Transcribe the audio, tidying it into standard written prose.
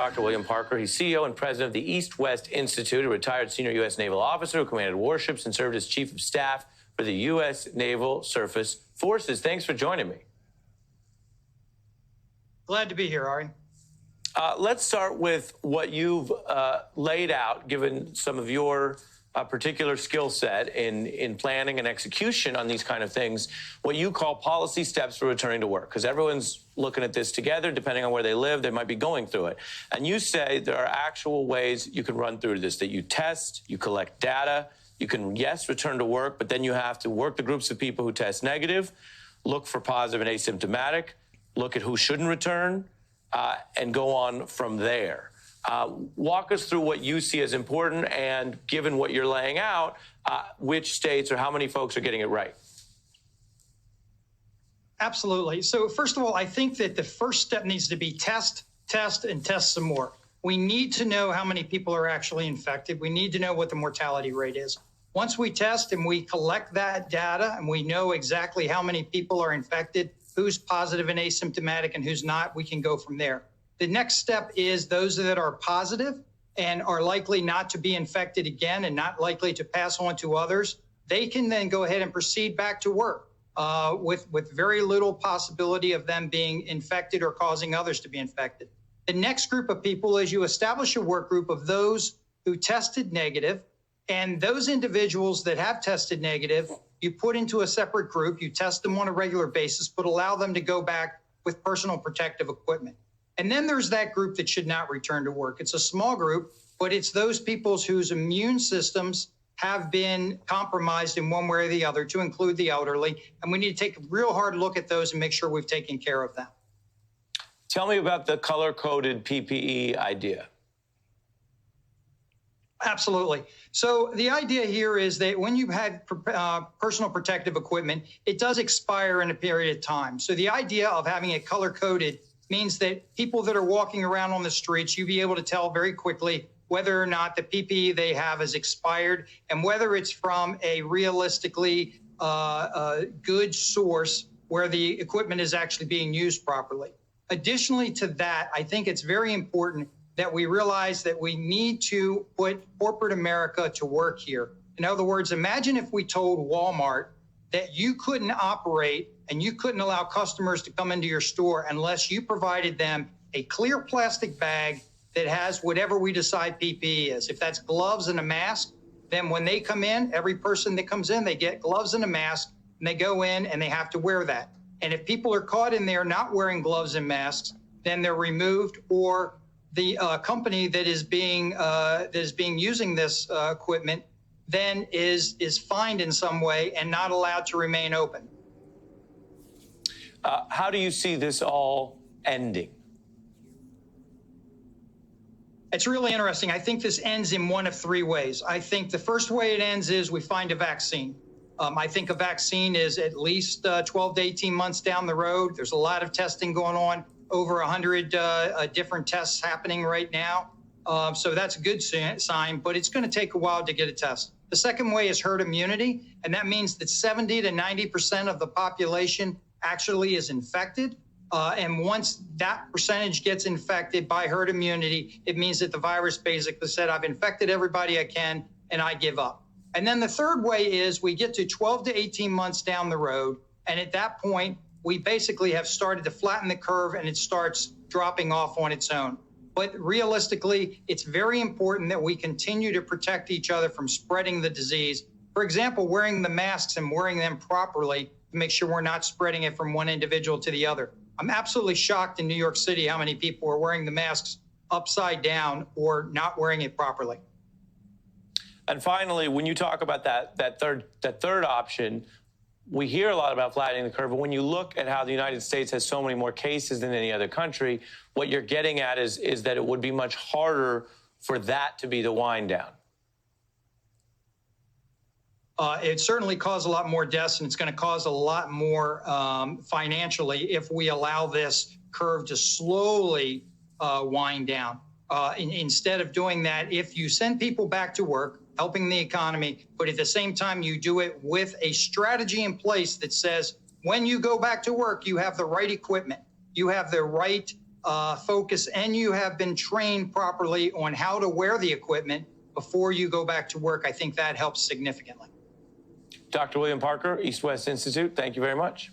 Dr. William Parker. He's CEO and president of the East-West Institute, a retired senior U.S. naval officer who commanded warships and served as chief of staff for the U.S. Naval Surface Forces. Thanks for joining me. Glad to be here, Ari. Let's start with what you've laid out, given some of your particular skill set in planning and execution on these kind of things, what you call policy steps for returning to work, because everyone's looking at this together. Depending on where they live, they might be going through it. And you say there are actual ways you can run through this, that you test, you collect data, you can, yes, return to work, but then you have to work the groups of people who test negative, look for positive and asymptomatic, look at who shouldn't return, and go on from there. Walk us through what you see as important, and given what you're laying out, which states or how many folks are getting it right? Absolutely. So first of all, I think that the first step needs to be test, and test some more. We need to know how many people are actually infected. We need to know what the mortality rate is. Once we test and we collect that data and we know exactly how many people are infected, who's positive and asymptomatic and who's not, we can go from there. The next step is those that are positive and are likely not to be infected again and not likely to pass on to others, they can then go ahead and proceed back to work with very little possibility of them being infected or causing others to be infected. The next group of people is you establish a work group of those who tested negative, and those individuals that have tested negative, you put into a separate group, you test them on a regular basis, but allow them to go back with personal protective equipment. And then there's that group that should not return to work. It's a small group, but it's those people whose immune systems have been compromised in one way or the other, to include the elderly. And we need to take a real hard look at those and make sure we've taken care of them. Tell me about the color-coded PPE idea. Absolutely. So the idea here is that when you've had personal protective equipment, it does expire in a period of time. So the idea of having it color-coded means that people that are walking around on the streets, you'll be able to tell very quickly whether or not the PPE they have is expired and whether it's from a realistically good source where the equipment is actually being used properly. Additionally to that, I think it's very important that we realize that we need to put corporate America to work here. In other words, imagine if we told Walmart that you couldn't operate and you couldn't allow customers to come into your store unless you provided them a clear plastic bag that has whatever we decide PPE is. If that's gloves and a mask, then when they come in, every person that comes in, they get gloves and a mask, and they go in and they have to wear that. And if people are caught in there not wearing gloves and masks, then they're removed, or the company that is being using this equipment then is fined in some way and not allowed to remain open. How do you see this all ending? It's really interesting. I think this ends in one of three ways. I think the first way it ends is we find a vaccine. I think a vaccine is at least 12 to 18 months down the road. There's a lot of testing going on, over 100 different tests happening right now. So that's a good sign, but it's going to take a while to get a test. The second way is herd immunity, and that means that 70 to 90% of the population actually is infected. And once that percentage gets infected by herd immunity, it means that the virus basically said, I've infected everybody I can, and I give up. And then the third way is we get to 12 to 18 months down the road, and at that point, we basically have started to flatten the curve and it starts dropping off on its own. But realistically, it's very important that we continue to protect each other from spreading the disease. For example, wearing the masks and wearing them properly to make sure we're not spreading it from one individual to the other. I'm absolutely shocked in New York City how many people are wearing the masks upside down or not wearing it properly. And finally, when you talk about that third option, we hear a lot about flattening the curve, but when you look at how the United States has so many more cases than any other country, what you're getting at is that it would be much harder for that to be the wind down. It certainly caused a lot more deaths, and it's going to cause a lot more financially if we allow this curve to slowly wind down. Instead of doing that, if you send people back to work, helping the economy, but at the same time, you do it with a strategy in place that says, when you go back to work, you have the right equipment, you have the right focus and you have been trained properly on how to wear the equipment before you go back to work, I think that helps significantly. Dr. William Parker, East West Institute, thank you very much.